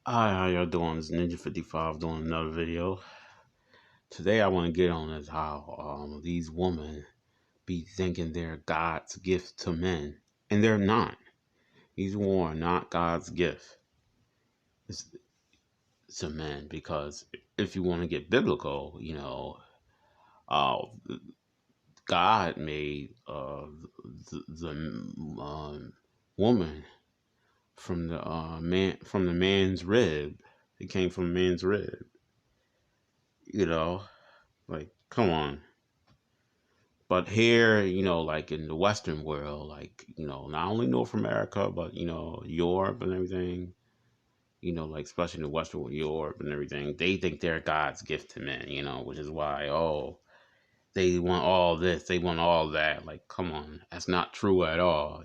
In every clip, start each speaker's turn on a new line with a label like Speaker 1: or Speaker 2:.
Speaker 1: Hi, how y'all doing? It's Ninja55 doing another video. Today I want to get on is how these women be thinking they're God's gift to men. And they're not. These women are not God's gift it's- to men because if you want to get biblical, uh, God made the woman from the man's rib. It came from a man's rib. You know, like come on. But here, like in the Western world, like, not only North America, but, Europe and everything, like especially in the Western world, Europe and everything, they think they're God's gift to men, which is why, they want all this, they want all that. Like, come on, that's not true at all.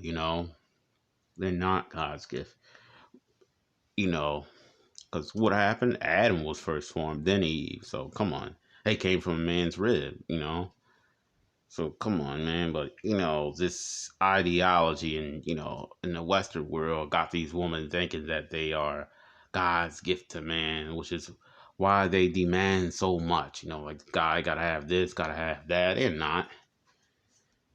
Speaker 1: They're not God's gift, you know, because what happened? Adam was first formed, then Eve. So come on, they came from a man's rib. So come on, man. But this ideology and in the Western world got these women thinking that they are God's gift to man, which is why they demand so much. Like guy gotta have this, gotta have that. They're not.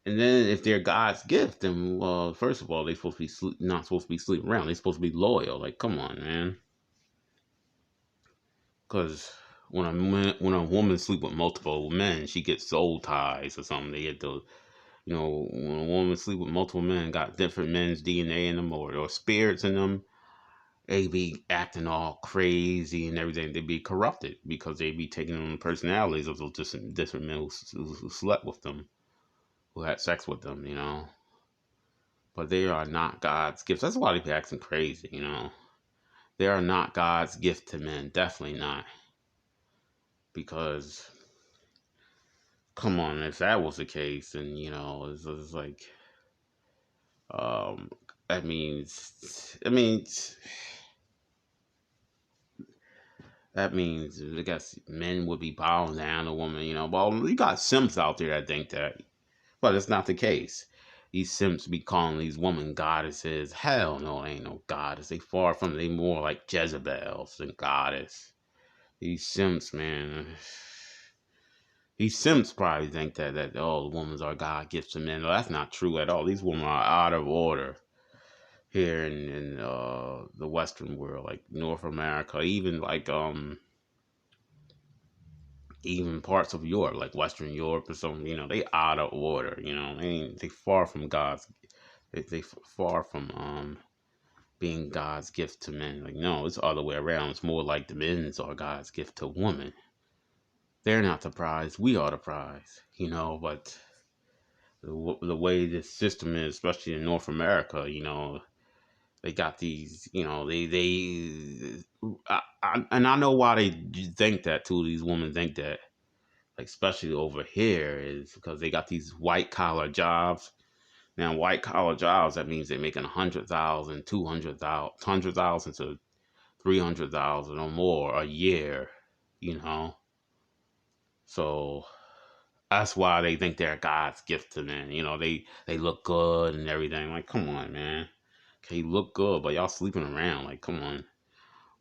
Speaker 1: And then if they're God's gift, then well, first of all, they supposed to be not supposed to be sleeping around. They're supposed to be loyal. Like, come on, man. Because when a woman sleep with multiple men, she gets soul ties or something. They get the when a woman sleep with multiple men, got different men's DNA in them or spirits in them, they be acting all crazy and everything. They be corrupted because they be taking on the personalities of those different men who slept with them, who had sex with them. But they are not God's gifts. That's why they be acting crazy. They are not God's gift to men. Definitely not. Because, come on, if that was the case, then, it's like, um, that means I guess men would be bowing down to women. Well, you got simps out there that think that, but it's not the case. These simps be calling these women goddesses. Hell no, they ain't no goddess. They far from it. They more like Jezebels than goddess. These simps, man. These simps probably think that all the women are God gifts to men. No, that's not true at all. These women are out of order here in the Western world, like North America, even like even parts of Europe, like Western Europe or something. They out of order. They far from God's. They far from being God's gift to men. Like no, it's the other way around. It's more like the men's are God's gift to women. They're not the prize. We are the prize. But the way this system is, especially in North America, they got these, and I know why they think that too. These women think that, like especially over here, is because they got these white collar jobs. Now, white collar jobs, that means they're making 100,000, 200,000, 100,000 to 300,000 or more a year. You know, so that's why they think they're God's gift to men. They look good and everything. Like, come on, man. Okay, you look good, but y'all sleeping around. Like, come on.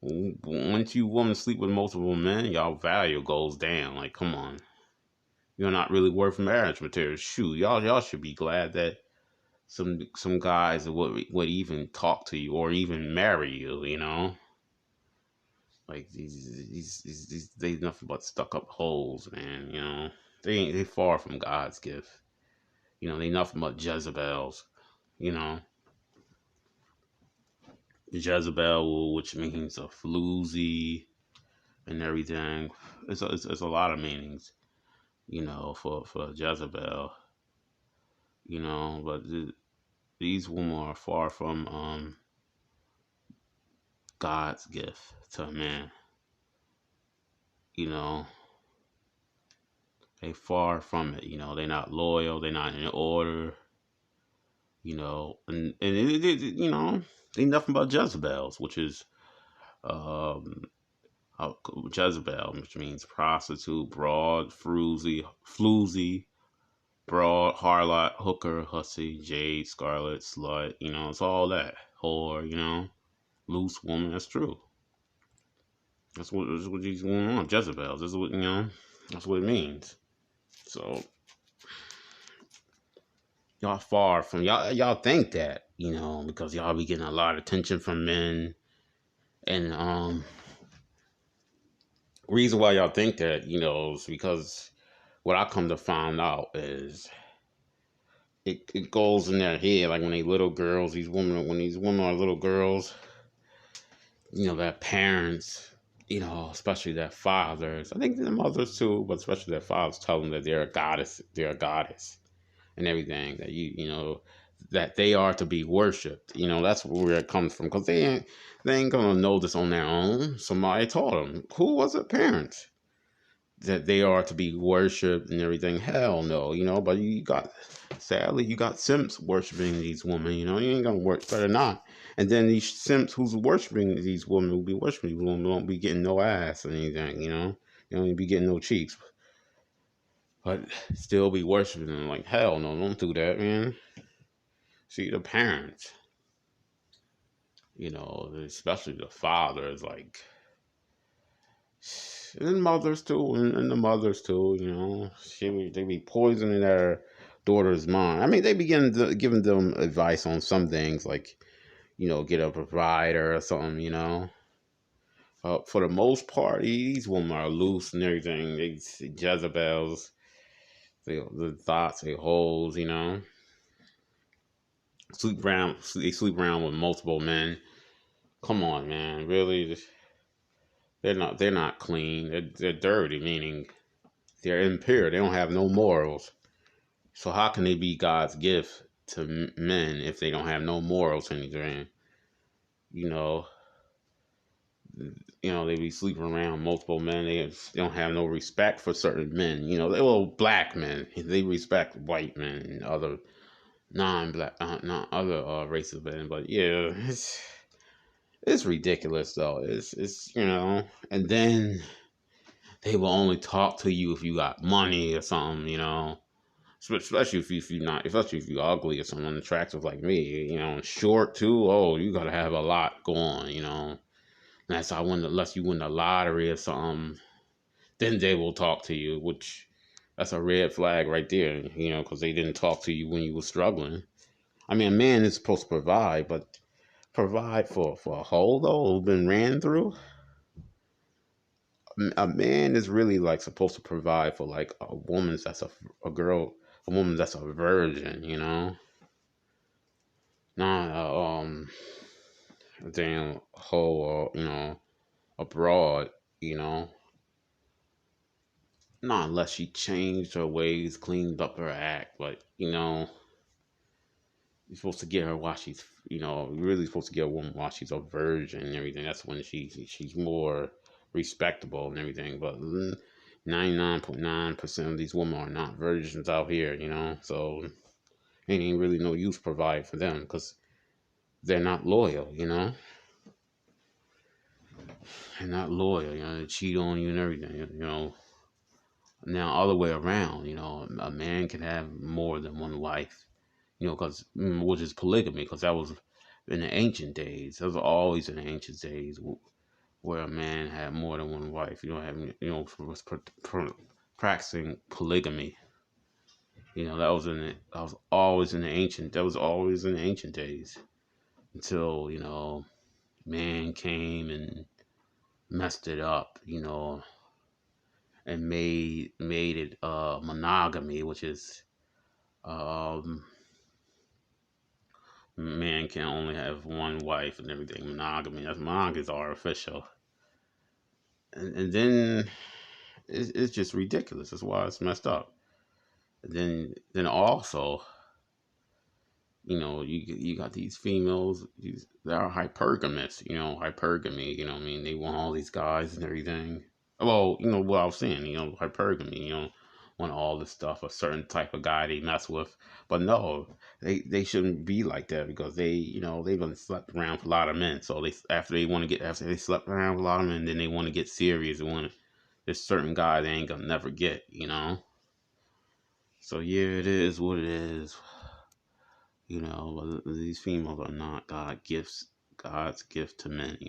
Speaker 1: Once you women sleep with multiple men, y'all value goes down. Like, come on. You're not really worth marriage material. Shoot, y'all should be glad that some guys would even talk to you or even marry you. Like these they nothing but stuck up holes, man. They far from God's gift. They nothing but Jezebels. You know, Jezebel, which means a floozy and everything. It's a lot of meanings. For Jezebel. But these women are far from God's gift to a man. You know, they far from it. They're not loyal. They're not in order. They nothing but Jezebels, which is um, uh, Jezebel, which means prostitute, broad, floozy, broad, harlot, hooker, hussy, jade, scarlet, slut. It's all that whore. Loose woman. That's true. That's what these women want. Jezebels. This is what That's what it means. So y'all far from y'all think that because y'all be getting a lot of attention from men, and reason why y'all think that is because what I come to find out is it goes in their head, like when they little girls, when these women are little girls, their parents, especially their fathers, I think their mothers too, but especially their fathers tell them that they're a goddess and everything, that that they are to be worshipped. That's where it comes from, because they ain't gonna know this on their own. Somebody taught them. Who was it? Parents. That they are to be worshipped and everything. Hell no, but sadly, you got simps worshiping these women. You ain't gonna work, better not. And then these simps who's worshiping these women, who be worshiping these women, won't be getting no ass or anything. They don't be getting no cheeks, but still be worshiping them. Like, hell no, don't do that, man. See, the parents, especially the fathers, like, and mothers too, and the mothers too. They be poisoning their daughter's mind. I mean, they begin giving them advice on some things, like get a provider or something. For the most part, these women are loose and everything. They Jezebels, the thoughts, they holes. They sleep around with multiple men. Come on, man, really? They're not clean. They're dirty, meaning they're impure. They don't have no morals. So how can they be God's gift to men if they don't have no morals or anything? You know, they be sleeping around multiple men. They don't have no respect for certain men. Black men. They respect white men and other non-black, not other races of men. But yeah, it's ridiculous though. It's and then they will only talk to you if you got money or something. Especially if you're ugly or someone attractive like me, and short too. Oh, you gotta have a lot going. That's how unless you win the lottery or something, then they will talk to you, which that's a red flag right there. Because they didn't talk to you when you were struggling. I mean, a man is supposed to provide, but provide for a hoe though who's been ran through. A man is really like supposed to provide for like a woman that's a girl, a woman that's a virgin. Not a damn hoe or abroad. You know, not unless she changed her ways, cleaned up her act, but you're supposed to get her while she's you're really supposed to get a woman while she's a virgin and everything. That's when she's more respectable and everything. But 99.9% of these women are not virgins out here. So it ain't really no use providing for them because they're not loyal. They're not loyal. They cheat on you and everything. Now other way around. A man can have more than one wife. Because which is polygamy, because that was in the ancient days. That was always in the ancient days where a man had more than one wife. You don't have, was practicing polygamy. That was always in the ancient. That was always in the ancient days until man came and messed it up. And made it monogamy, which is um man can only have one wife and everything. Monogamy is artificial, and then it's just ridiculous. That's why it's messed up. And then also, you got these females. They are hypergamous. Hypergamy. What I mean, they want all these guys and everything. Well, what I was saying. Hypergamy. Want all this stuff, a certain type of guy they mess with. But no, they shouldn't be like that because they've been slept around with a lot of men. So after they slept around with a lot of men, then they want to get serious and want this certain guy they ain't gonna never get. So yeah, it is what it is. But these females are not God's gift to men.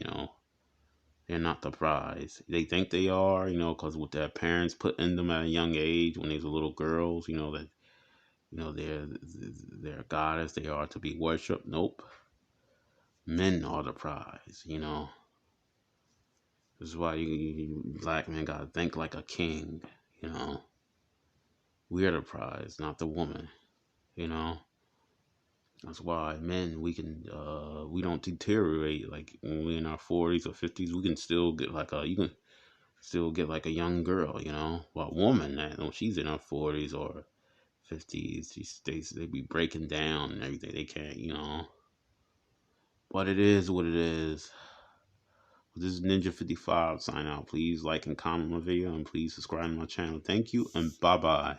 Speaker 1: They're not the prize. They think they are, because what their parents put in them at a young age when they were little girls, that they're goddess. They are to be worshipped. Nope. Men are the prize. This is why you black men gotta think like a king. You know, we're the prize, not the woman. You know, that's why men we don't deteriorate like when we're in our 40s or 50s. We can still get like a you can still get like a young girl. Well, a woman that when she's in her 40s or 50s, they be breaking down and everything. They can't. But it is what it is. This is Ninja55 sign out. Please like and comment my video and please subscribe to my channel. Thank you and bye bye.